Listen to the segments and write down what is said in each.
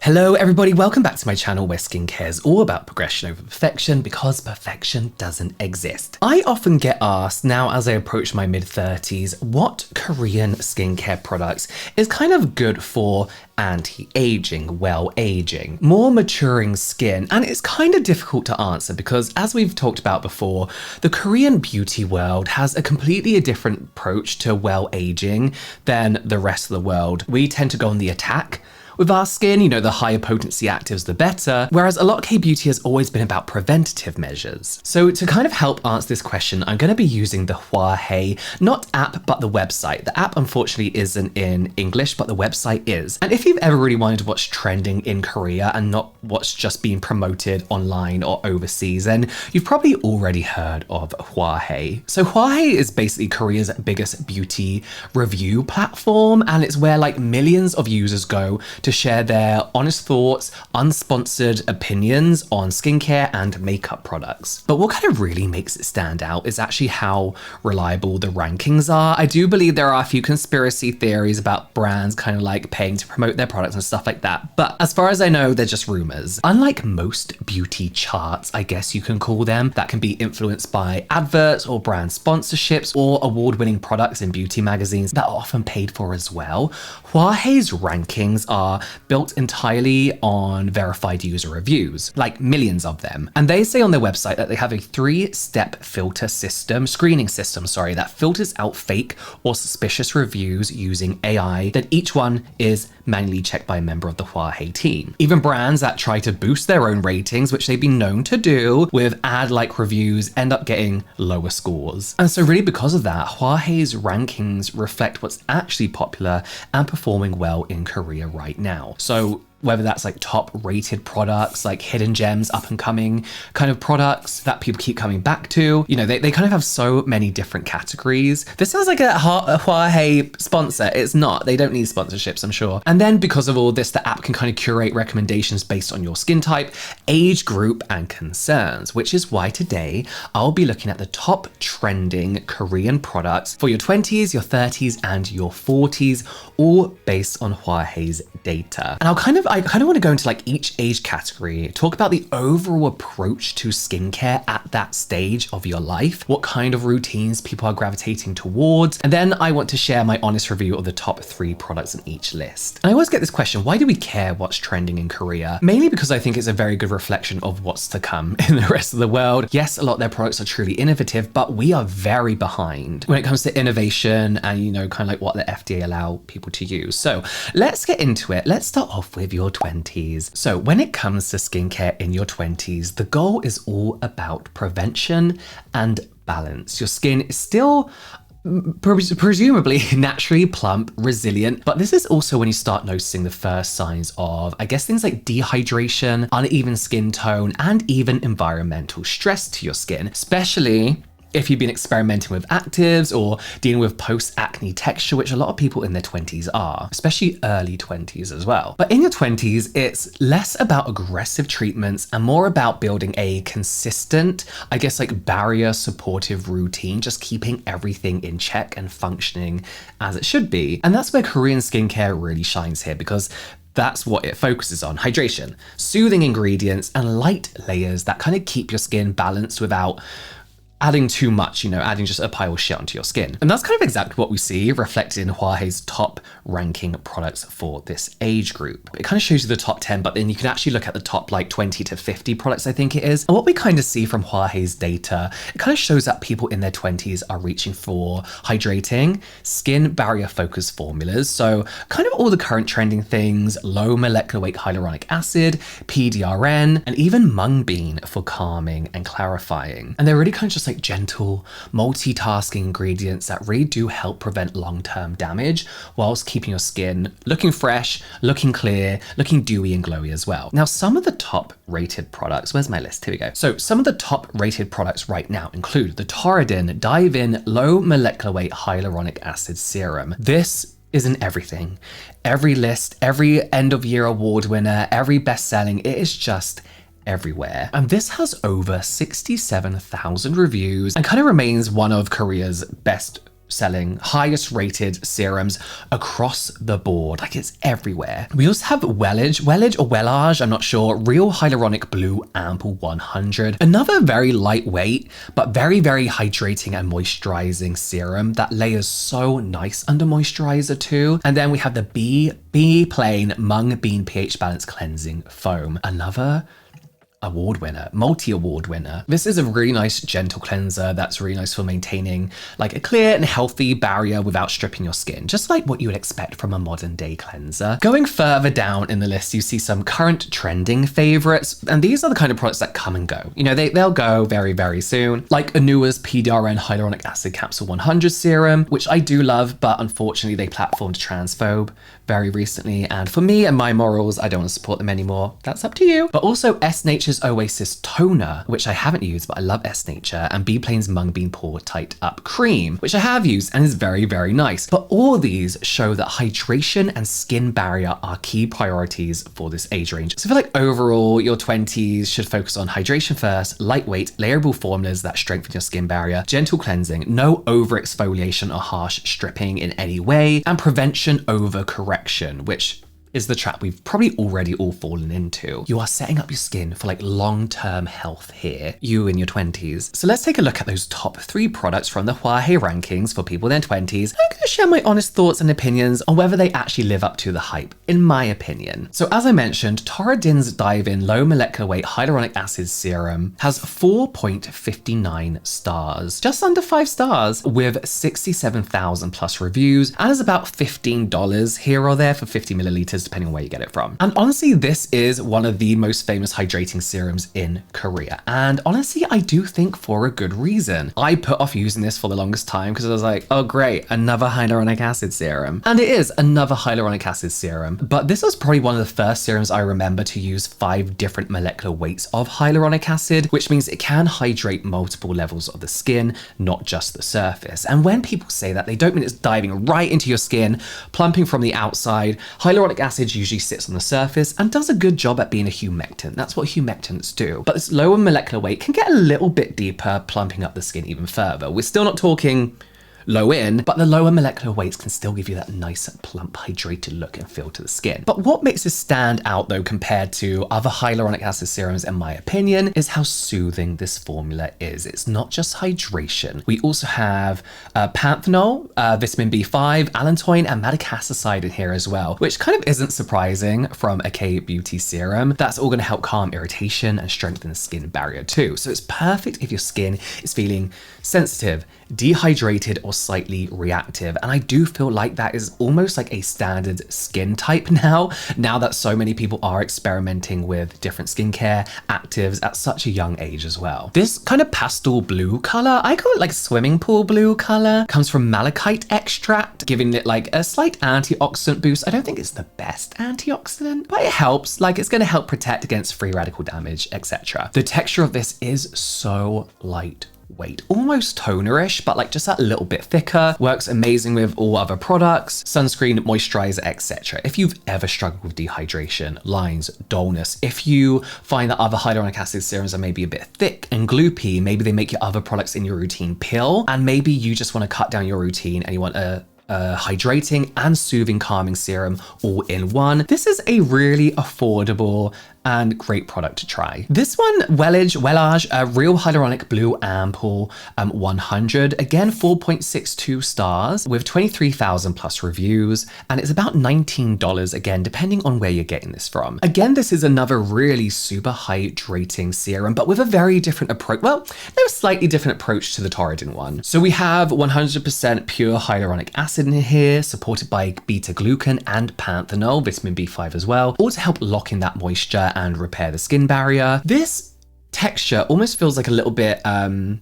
Hello everybody, welcome back to my channel where skincare is all about progression over perfection because perfection doesn't exist. I often get asked now as I approach my mid-30s what Korean skincare products is kind of good for anti-aging, well aging, more maturing skin, and it's kind of difficult to answer because as we've talked about before, the Korean beauty world has a completely different approach to well aging than the rest of the world. We tend to go on the attack with our skin, you know, the higher potency actives, the better, whereas a lot of K-beauty has always been about preventative measures. So to kind of help answer this question, I'm going to be using the Hwahae, not app, but the website. The app unfortunately isn't in English, but the website is. And if you've ever really wanted what's trending in Korea and not what's just being promoted online or overseas, then you've probably already heard of Hwahae. So Hwahae is basically Korea's biggest beauty review platform, and it's where like millions of users go to share their honest thoughts, unsponsored opinions on skincare and makeup products. But what kind of really makes it stand out is actually how reliable the rankings are. I do believe there are a few conspiracy theories about brands kind of like paying to promote their products and stuff like that. But as far as I know, they're just rumors. Unlike most beauty charts, I guess you can call them, that can be influenced by adverts or brand sponsorships or award-winning products in beauty magazines that are often paid for as well, Hwahae's rankings are built entirely on verified user reviews, like millions of them. And they say on their website that they have a 3-step screening system, that filters out fake or suspicious reviews using AI, that each one is manually checked by a member of the Hwahae team. Even brands that try to boost their own ratings, which they've been known to do with ad-like reviews, end up getting lower scores. And so really because of that, Hwahae's rankings reflect what's actually popular and performing well in Korea right now. So whether that's like top rated products, like hidden gems, up and coming kind of products that people keep coming back to, you know, they kind of have so many different categories. This sounds like a Hwahae sponsor. It's not, they don't need sponsorships, I'm sure. And then because of all this, the app can kind of curate recommendations based on your skin type, age group, and concerns, which is why today I'll be looking at the top trending Korean products for your 20s, your 30s, and your 40s, all based on Hwahae's data. And I kind of want to go into like each age category, talk about the overall approach to skincare at that stage of your life, what kind of routines people are gravitating towards, and then I want to share my honest review of the top 3 products in each list. And I always get this question, why do we care what's trending in Korea? Mainly because I think it's a very good reflection of what's to come in the rest of the world. Yes, a lot of their products are truly innovative, but we are very behind when it comes to innovation and, you know, kind of like what the FDA allow people to use. So let's get into it. Let's start off with your 20s. So when it comes to skincare in your 20s, the goal is all about prevention and balance. Your skin is still presumably naturally plump, resilient, but this is also when you start noticing the first signs of, I guess, things like dehydration, uneven skin tone, and even environmental stress to your skin, especially if you've been experimenting with actives or dealing with post-acne texture, which a lot of people in their 20s are, especially early 20s as well. But in your 20s, it's less about aggressive treatments and more about building a consistent, I guess, like barrier supportive routine, just keeping everything in check and functioning as it should be. And that's where Korean skincare really shines here, because that's what it focuses on: hydration, soothing ingredients, and light layers that kind of keep your skin balanced without adding too much, you know, adding just a pile of shit onto your skin. And that's kind of exactly what we see reflected in Hwahae's top ranking products for this age group. It kind of shows you the top 10, but then you can actually look at the top like 20 to 50 products, I think it is. And what we kind of see from Hwahae's data, it kind of shows that people in their 20s are reaching for hydrating, skin barrier focused formulas. So kind of all the current trending things, low molecular weight hyaluronic acid, PDRN, and even mung bean for calming and clarifying. And they're really kind of just like gentle, multitasking ingredients that really do help prevent long-term damage whilst keeping your skin looking fresh, looking clear, looking dewy and glowy as well. Now, some of the top rated products, where's my list? Here we go. So some of the top rated products right now include the Torriden Dive-In Low Molecular Weight Hyaluronic Acid Serum. This is in everything. Every list, every end of year award winner, every best-selling, it is just everywhere. And this has over 67,000 reviews and kind of remains one of Korea's best selling, highest rated serums across the board. Like, it's everywhere. We also have Wellage or Wellage, I'm not sure, Real Hyaluronic Blue Ampoule 100. Another very lightweight, but very, very hydrating and moisturizing serum that layers so nice under moisturizer too. And then we have the Beplain Mung Bean pH Balance Cleansing Foam. Another award winner, multi-award winner. This is a really nice gentle cleanser that's really nice for maintaining like a clear and healthy barrier without stripping your skin, just like what you would expect from a modern day cleanser. Going further down in the list, you see some current trending favorites, and these are the kind of products that come and go. You know, they'll go very, very soon, like Anua's PDRN Hyaluronic Acid Capsule 100 serum, which I do love, but unfortunately they platformed transphobe very recently, and for me and my morals, I don't want to support them anymore. That's up to you. But also S Nature's Oasis Toner, which I haven't used, but I love S Nature, and Beplain's Mung Bean Pore Tight Up Cream, which I have used and is very, very nice. But all these show that hydration and skin barrier are key priorities for this age range. So I feel like overall, your 20s should focus on hydration first, lightweight, layerable formulas that strengthen your skin barrier, gentle cleansing, no over exfoliation or harsh stripping in any way, and prevention over correction, which is the trap we've probably already all fallen into. You are setting up your skin for like long-term health here, you in your 20s. So let's take a look at those top 3 products from the Hwahae rankings for people in their 20s. I'm going to share my honest thoughts and opinions on whether they actually live up to the hype, in my opinion. So as I mentioned, Torriden's Dive-In Low Molecular Weight Hyaluronic Acid Serum has 4.59 stars, just under 5 stars, with 67,000 plus reviews, and is about $15 here or there for 50 milliliters, depending on where you get it from. And honestly, this is one of the most famous hydrating serums in Korea. And honestly, I do think for a good reason. I put off using this for the longest time because I was like, oh great, another hyaluronic acid serum. And it is another hyaluronic acid serum. But this was probably one of the first serums I remember to use 5 different molecular weights of hyaluronic acid, which means it can hydrate multiple levels of the skin, not just the surface. And when people say that, they don't mean it's diving right into your skin, plumping from the outside. Hyaluronic acid usually sits on the surface and does a good job at being a humectant. That's what humectants do. But this lower molecular weight can get a little bit deeper, plumping up the skin even further. We're still not talking low in, but the lower molecular weights can still give you that nice, plump, hydrated look and feel to the skin. But what makes this stand out though compared to other hyaluronic acid serums, in my opinion, is how soothing this formula is. It's not just hydration. We also have panthenol, vitamin B5, allantoin, and madecassoside in here as well, which kind of isn't surprising from a KBeauty serum. That's all going to help calm irritation and strengthen the skin barrier too. So it's perfect if your skin is feeling sensitive, dehydrated, or slightly reactive. And I do feel like that is almost like a standard skin type now that so many people are experimenting with different skincare actives at such a young age as well. This kind of pastel blue color, I call it like swimming pool blue color, comes from malachite extract, giving it like a slight antioxidant boost. I don't think it's the best antioxidant, but it helps. Like, it's going to help protect against free radical damage, etc. The texture of this is so light weight, almost tonerish, but like just that little bit thicker. Works amazing with all other products, sunscreen, moisturizer, etc. If you've ever struggled with dehydration, lines, dullness, if you find that other hyaluronic acid serums are maybe a bit thick and gloopy, maybe they make your other products in your routine pill, and maybe you just want to cut down your routine and you want a hydrating and soothing calming serum all in one, this is a really affordable and great product to try. This one, Wellage, Real Hyaluronic Blue Ampoule 100, again 4.62 stars with 23,000 plus reviews, and it's about $19 again, depending on where you're getting this from. Again, this is another really super hydrating serum, but with a very different approach. Well, no, slightly different approach to the Torriden one. So we have 100% pure hyaluronic acid in here, supported by beta glucan and panthenol, vitamin B5 as well, all to help lock in that moisture and repair the skin barrier. This texture almost feels like a little bit, I don't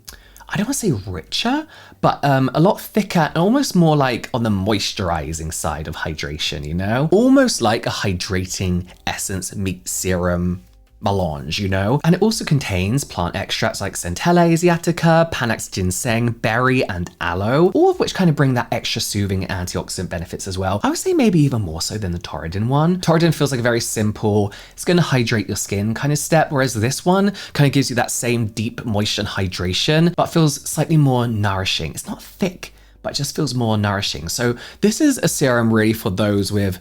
want to say richer, but a lot thicker and almost more like on the moisturizing side of hydration, you know? Almost like a hydrating essence meets serum melange, you know? And it also contains plant extracts like Centella asiatica, Panax ginseng, berry, and aloe, all of which kind of bring that extra soothing antioxidant benefits as well. I would say maybe even more so than the Torriden one. Torriden feels like a very simple, it's going to hydrate your skin kind of step, whereas this one kind of gives you that same deep moisture and hydration, but feels slightly more nourishing. It's not thick, but it just feels more nourishing. So this is a serum really for those with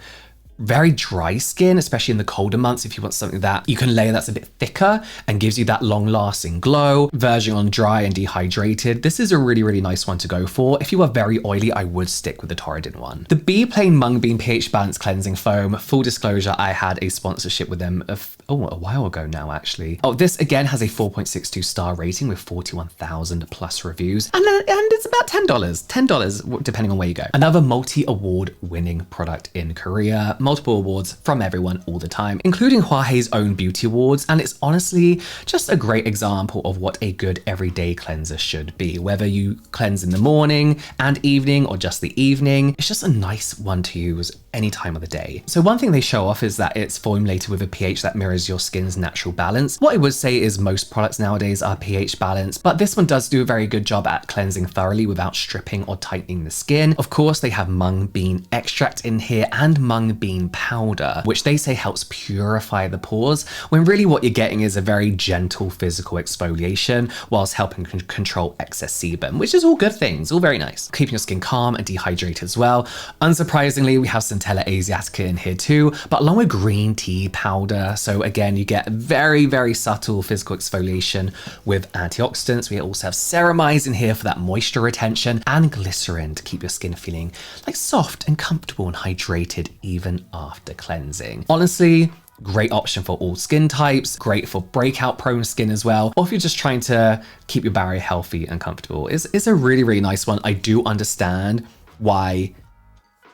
very dry skin, especially in the colder months. If you want something that you can layer that's a bit thicker and gives you that long lasting glow, verging on dry and dehydrated, this is a really, really nice one to go for. If you are very oily, I would stick with the Torriden one. The Beplain Mung Bean pH Balance Cleansing Foam, full disclosure, I had a sponsorship with them a while ago now, actually. Oh, this again has a 4.62 star rating with 41,000 plus reviews. And it's about $10 depending on where you go. Another multi-award winning product in Korea. Multiple awards from everyone all the time, including Hwahae's own beauty awards. And it's honestly just a great example of what a good everyday cleanser should be. Whether you cleanse in the morning and evening or just the evening, it's just a nice one to use any time of the day. So one thing they show off is that it's formulated with a pH that mirrors your skin's natural balance. What I would say is most products nowadays are pH balanced, but this one does do a very good job at cleansing thoroughly without stripping or tightening the skin. Of course, they have mung bean extract in here and mung bean powder, which they say helps purify the pores, when really what you're getting is a very gentle physical exfoliation whilst helping control excess sebum, which is all good things, all very nice. Keeping your skin calm and dehydrated as well. Unsurprisingly, we have Centella asiatica in here too, but along with green tea powder. So again, you get very, very subtle physical exfoliation with antioxidants. We also have ceramides in here for that moisture retention, and glycerin to keep your skin feeling like soft and comfortable and hydrated even after cleansing. Honestly, great option for all skin types, great for breakout prone skin as well, or if you're just trying to keep your barrier healthy and comfortable. It's a really, really nice one. I do understand why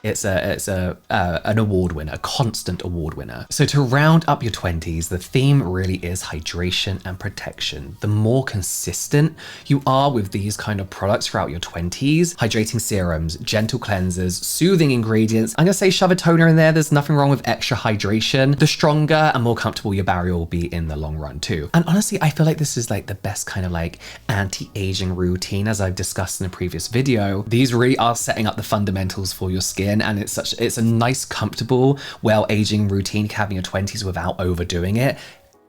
it's an award winner, a constant award winner. So to round up your 20s, the theme really is hydration and protection. The more consistent you are with these kind of products throughout your 20s, hydrating serums, gentle cleansers, soothing ingredients, I'm gonna say shove a toner in there. There's nothing wrong with extra hydration. The stronger and more comfortable your barrier will be in the long run too. And honestly, I feel like this is like the best kind of like anti-aging routine, as I've discussed in a previous video. These really are setting up the fundamentals for your skin, and it's a nice, comfortable, well-aging routine to have in your 20s without overdoing it.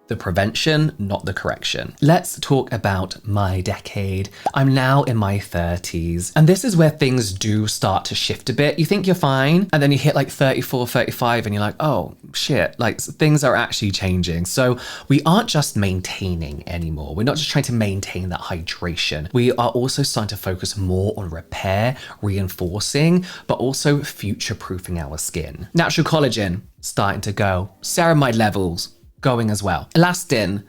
The prevention, not the correction. Let's talk about my decade. I'm now in my 30s, and this is where things do start to shift a bit. You think you're fine, and then you hit like 34, 35, and you're like, oh shit, like things are actually changing. So we aren't just maintaining anymore. We're not just trying to maintain that hydration. We are also starting to focus more on repair, reinforcing, but also future-proofing our skin. Natural collagen, starting to go. Ceramide levels, going as well. Elastin,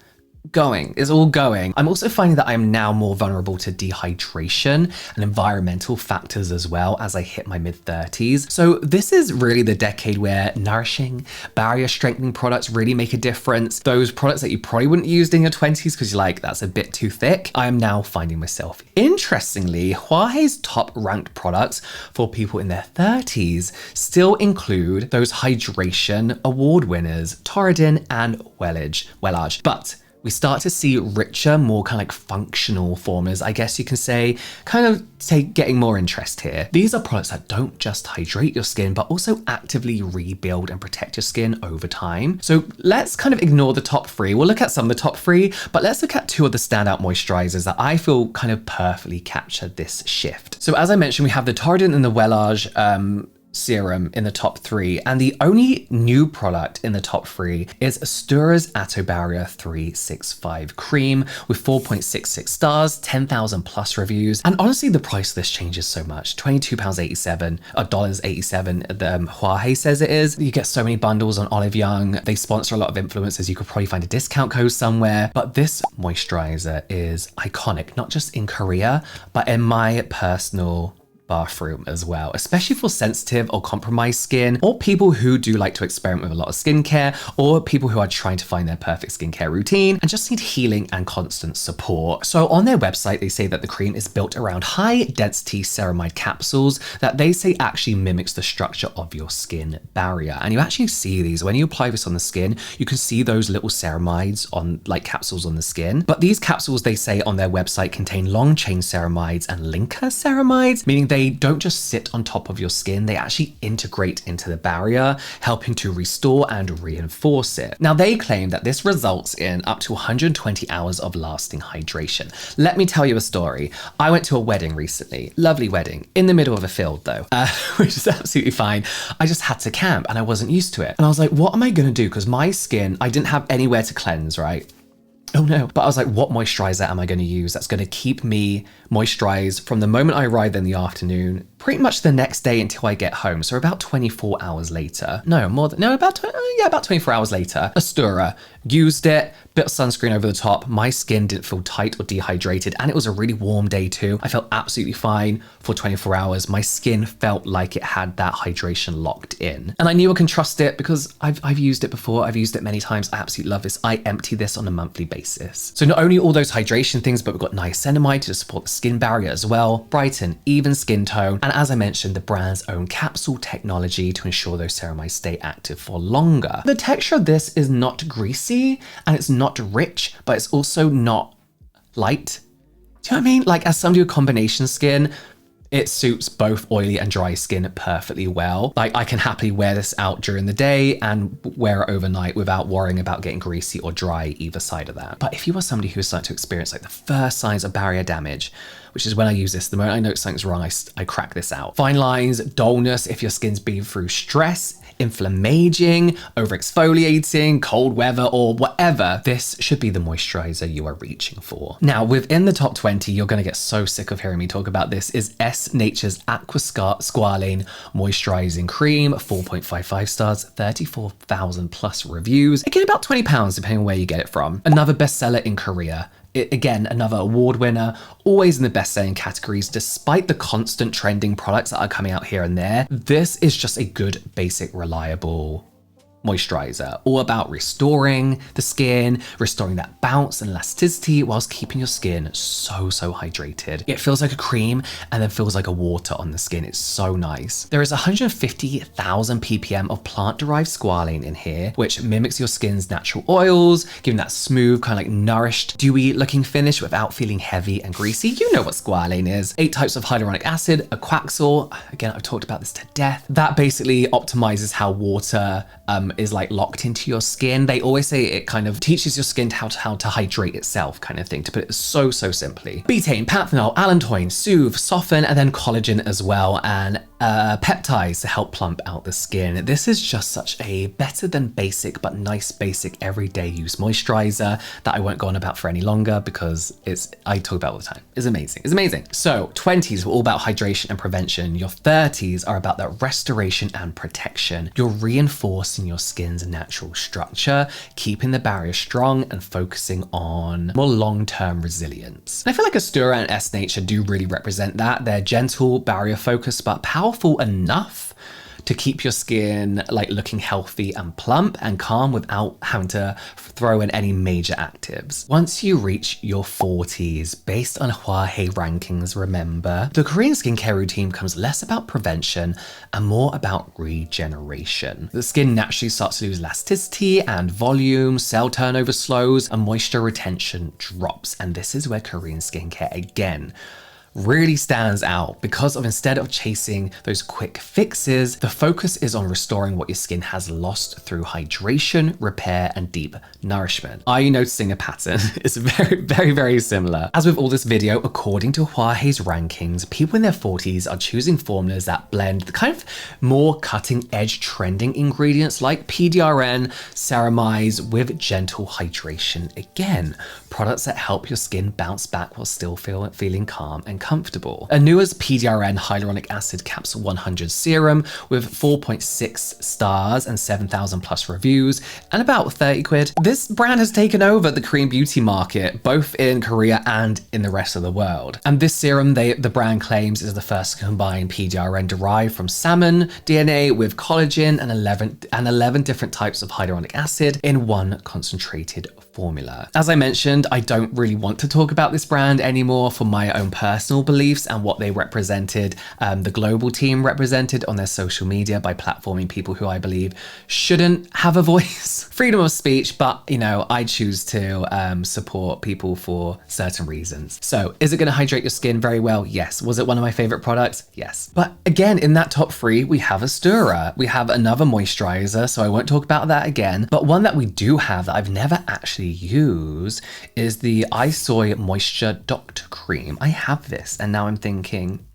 going, is all going. I'm also finding that I'm now more vulnerable to dehydration and environmental factors as well as I hit my mid-30s. So this is really the decade where nourishing, barrier strengthening products really make a difference. Those products that you probably wouldn't use in your 20s because you're like, that's a bit too thick, I am now finding myself. Interestingly, Hwahae's top ranked products for people in their 30s still include those hydration award winners, Torriden and Wellage. But we start to see richer, more kind of like functional formulas, I guess you can say, kind of getting more interest here. These are products that don't just hydrate your skin, but also actively rebuild and protect your skin over time. So let's kind of ignore the top three. We'll look at some of the top three, but let's look at two of the standout moisturizers that I feel kind of perfectly captured this shift. So as I mentioned, we have the Torriden and the Wellage serum in the top three, and the only new product in the top three is Astura's Atto Barrier 365 cream with 4.66 stars, 10,000 plus reviews. And honestly, the price of this changes so much. £22.87, $87, the Hwahae says it is. You get so many bundles on Olive Young. They sponsor a lot of influencers. You could probably find a discount code somewhere. But this moisturizer is iconic, not just in Korea, but in my personal bathroom as well, especially for sensitive or compromised skin, or people who do like to experiment with a lot of skincare, or people who are trying to find their perfect skincare routine and just need healing and constant support. So on their website, they say that the cream is built around high density ceramide capsules that they say actually mimics the structure of your skin barrier. And you actually see these when you apply this on the skin, you can see those little ceramides on like capsules on the skin. But these capsules, they say on their website, contain long chain ceramides and linker ceramides, meaning they they don't just sit on top of your skin, they actually integrate into the barrier, helping to restore and reinforce it. Now, they claim that this results in up to 120 hours of lasting hydration. Let me tell you a story. I went to a wedding recently, lovely wedding, in the middle of a field though, which is absolutely fine. I just had to camp and I wasn't used to it. And I was like, what am I gonna do? Because my skin, I didn't have anywhere to cleanse, right? Oh no. But I was like, what moisturizer am I going to use that's going to keep me moisturized from the moment I arrive in the afternoon, pretty much the next day until I get home. So about 24 hours later. No, more than, no, about 24 hours later. Astura, used it, bit of sunscreen over the top. My skin didn't feel tight or dehydrated, and it was a really warm day too. I felt absolutely fine for 24 hours. My skin felt like it had that hydration locked in. And I knew I can trust it because I've used it before. I've used it many times. I absolutely love this. I empty this on a monthly basis. So not only all those hydration things, but we've got niacinamide to support the skin barrier as well, brighten, even skin tone. And as I mentioned, the brand's own capsule technology to ensure those ceramides stay active for longer. The texture of this is not greasy and it's not rich, but it's also not light. Do you know what I mean? Like, as somebody with combination skin, it suits both oily and dry skin perfectly well. Like, I can happily wear this out during the day and wear it overnight without worrying about getting greasy or dry either side of that. But if you are somebody who's starting to experience like the first signs of barrier damage, which is when I use this, the moment I know something's wrong, I crack this out. Fine lines, dullness if your skin's been through stress, inflammaging, over-exfoliating, cold weather, or whatever, this should be the moisturizer you are reaching for. Now, within the top 20, you're gonna get so sick of hearing me talk about this, is S Nature's Aqua Squalane Moisturizing Cream, 4.55 stars, 34,000 plus reviews. Again, about £20 depending on where you get it from. Another bestseller in Korea. Again, another award winner, always in the best-selling categories, despite the constant trending products that are coming out here and there. This is just a good, basic, reliable moisturizer, all about restoring the skin, restoring that bounce and elasticity whilst keeping your skin so hydrated. It feels like a cream and then feels like a water on the skin. It's so nice. There is 150,000 ppm of plant-derived squalane in here, which mimics your skin's natural oils, giving that smooth, kind of like nourished, dewy looking finish without feeling heavy and greasy. You know what squalane is. 8 types of hyaluronic acid, a quaxol. Again, I've talked about this to death. That basically optimizes how water is like locked into your skin. They always say it kind of teaches your skin how to hydrate itself, kind of thing, to put it so simply. Betaine, panthenol, allantoin, soothe, soften, and then collagen as well, and peptides to help plump out the skin. This is just such a better than basic, but nice basic everyday use moisturizer that I won't go on about for any longer because I talk about all the time. It's amazing. It's amazing. So 20s were all about hydration and prevention. Your 30s are about that restoration and protection. You're reinforcing your skin's natural structure, keeping the barrier strong and focusing on more long-term resilience. And I feel like Astura and S Nature do really represent that. They're gentle, barrier focused, but powerful enough to keep your skin like looking healthy and plump and calm without having to throw in any major actives. Once you reach your 40s, based on Hwahae rankings, remember, the Korean skincare routine becomes less about prevention and more about regeneration. The skin naturally starts to lose elasticity and volume, cell turnover slows, and moisture retention drops. And this is where Korean skincare, again, really stands out because of, instead of chasing those quick fixes, the focus is on restoring what your skin has lost through hydration, repair, and deep nourishment. Are you noticing a pattern? It's very similar. As with all this video, according to Hwahae's rankings, people in their 40s are choosing formulas that blend the kind of more cutting edge trending ingredients like PDRN, ceramides with gentle hydration. Again, products that help your skin bounce back while still feeling calm and comfortable. Anua's PDRN Hyaluronic Acid Capsule 100 Serum with 4.6 stars and 7,000 plus reviews and about 30 quid. This brand has taken over the Korean beauty market, both in Korea and in the rest of the world. And this serum, the brand claims, is the first to combine PDRN derived from salmon DNA with collagen and 11 different types of hyaluronic acid in one concentrated formula. As I mentioned, I don't really want to talk about this brand anymore for my own personal beliefs and what they represented, the global team represented on their social media by platforming people who I believe shouldn't have a voice. Freedom of speech, but you know, I choose to support people for certain reasons. So is it going to hydrate your skin very well? Yes. Was it one of my favorite products? Yes. But again, in that top 3, we have a stirrer. We have another moisturizer, so I won't talk about that again. But one that we do have that I've never actually used is the iSoy Moisture Doctor Cream. I have this and now I'm thinking,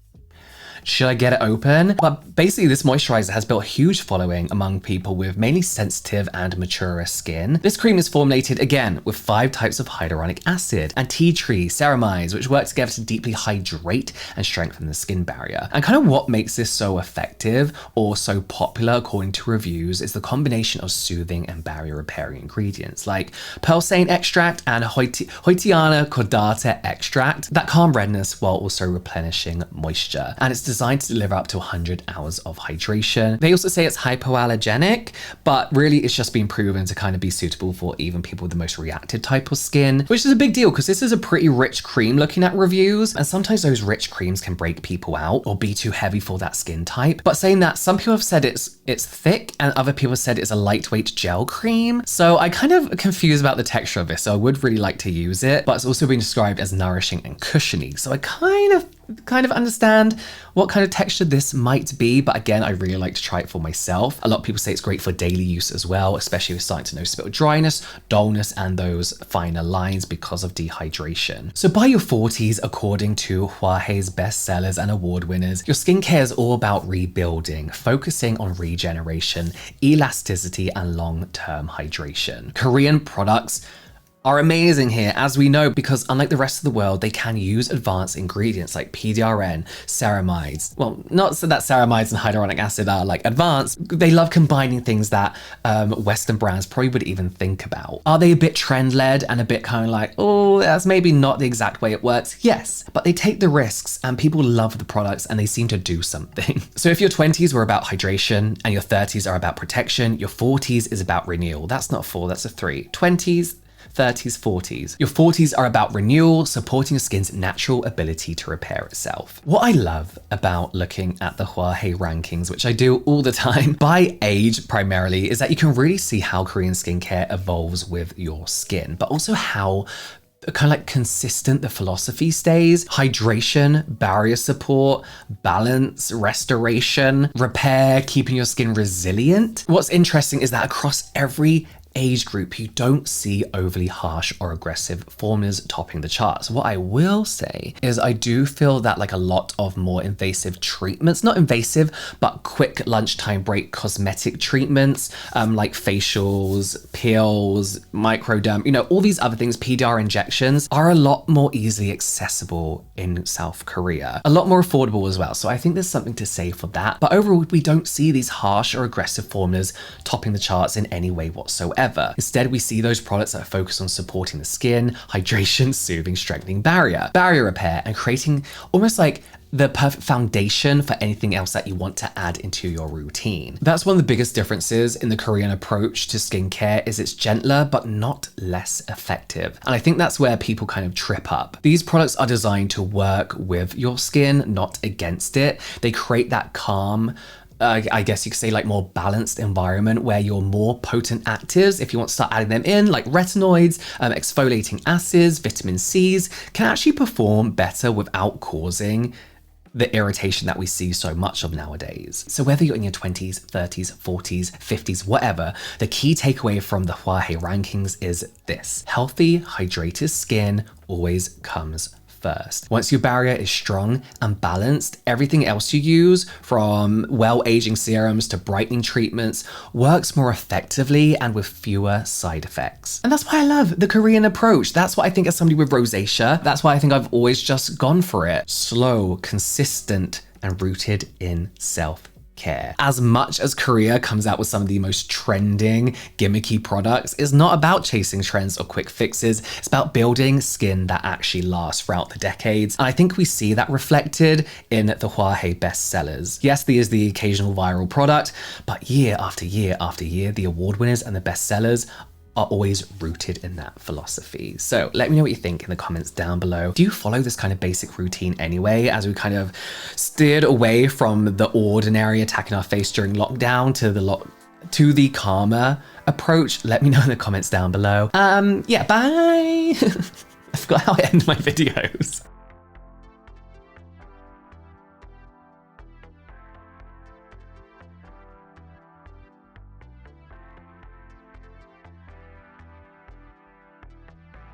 should I get it open? But basically this moisturizer has built a huge following among people with mainly sensitive and mature skin. This cream is formulated again with 5 types of hyaluronic acid and tea tree ceramides, which work together to deeply hydrate and strengthen the skin barrier. And kind of what makes this so effective or so popular according to reviews is the combination of soothing and barrier repairing ingredients like Purslane extract and Hoitiana cordata extract that calm redness while also replenishing moisture. And it's designed to deliver up to 100 hours of hydration. They also say it's hypoallergenic, but really it's just been proven to kind of be suitable for even people with the most reactive type of skin, which is a big deal because this is a pretty rich cream looking at reviews. And sometimes those rich creams can break people out or be too heavy for that skin type. But saying that, some people have said it's thick and other people have said it's a lightweight gel cream. So I kind of confused about the texture of this. So I would really like to use it, but it's also been described as nourishing and cushiony. So I kind of understand what kind of texture this might be, but again, I really like to try it for myself. A lot of people say it's great for daily use as well, especially if you're starting to notice a bit of dryness, dullness, and those finer lines because of dehydration. So by your 40s, according to Hwahae's bestsellers and award winners, your skincare is all about rebuilding, focusing on regeneration, elasticity, and long-term hydration. Korean products are amazing here, as we know, because unlike the rest of the world, they can use advanced ingredients like PDRN, ceramides. Well, not so that ceramides and hyaluronic acid are like advanced. They love combining things that Western brands probably would even think about. Are they a bit trend-led and a bit kind of like, oh, that's maybe not the exact way it works? Yes, but they take the risks and people love the products and they seem to do something. So if your 20s were about hydration and your 30s are about protection, your 40s is about renewal. That's not 4, that's a 3. 20s, 30s, 40s. Your 40s are about renewal, supporting your skin's natural ability to repair itself. What I love about looking at the Hwahae rankings, which I do all the time, by age primarily, is that you can really see how Korean skincare evolves with your skin, but also how kind of like consistent the philosophy stays. Hydration, barrier support, balance, restoration, repair, keeping your skin resilient. What's interesting is that across every age group, you don't see overly harsh or aggressive formulas topping the charts. What I will say is I do feel that like a lot of more invasive treatments, not invasive, but quick lunchtime break cosmetic treatments, like facials, peels, microderm, you know, all these other things, PDR injections are a lot more easily accessible in South Korea. A lot more affordable as well. So I think there's something to say for that. But overall, we don't see these harsh or aggressive formulas topping the charts in any way whatsoever. Instead, we see those products that are focused on supporting the skin, hydration, soothing, strengthening barrier repair, and creating almost like the perfect foundation for anything else that you want to add into your routine. That's one of the biggest differences in the Korean approach to skincare is it's gentler, but not less effective. And I think that's where people kind of trip up. These products are designed to work with your skin, not against it. They create that calm, I guess you could say like more balanced environment where your more potent actives, if you want to start adding them in, like retinoids, exfoliating acids, vitamin C's, can actually perform better without causing the irritation that we see so much of nowadays. So whether you're in your 20s, 30s, 40s, 50s, whatever, the key takeaway from the Hwahae rankings is this: healthy, hydrated skin always comes first. Once your barrier is strong and balanced, everything else you use, from well-aging serums to brightening treatments, works more effectively and with fewer side effects. And that's why I love the Korean approach. That's what I think as somebody with rosacea, that's why I think I've always just gone for it. Slow, consistent, and rooted in self-care. As much as Korea comes out with some of the most trending, gimmicky products, it's not about chasing trends or quick fixes. It's about building skin that actually lasts throughout the decades. And I think we see that reflected in the Hwahae bestsellers. Yes, there is the occasional viral product, but year after year after year, the award winners and the bestsellers are always rooted in that philosophy. So let me know what you think in the comments down below. Do you follow this kind of basic routine anyway, as we kind of steered away from the ordinary attacking our face during lockdown to the calmer approach? Let me know in the comments down below. Yeah, bye. I forgot how I end my videos.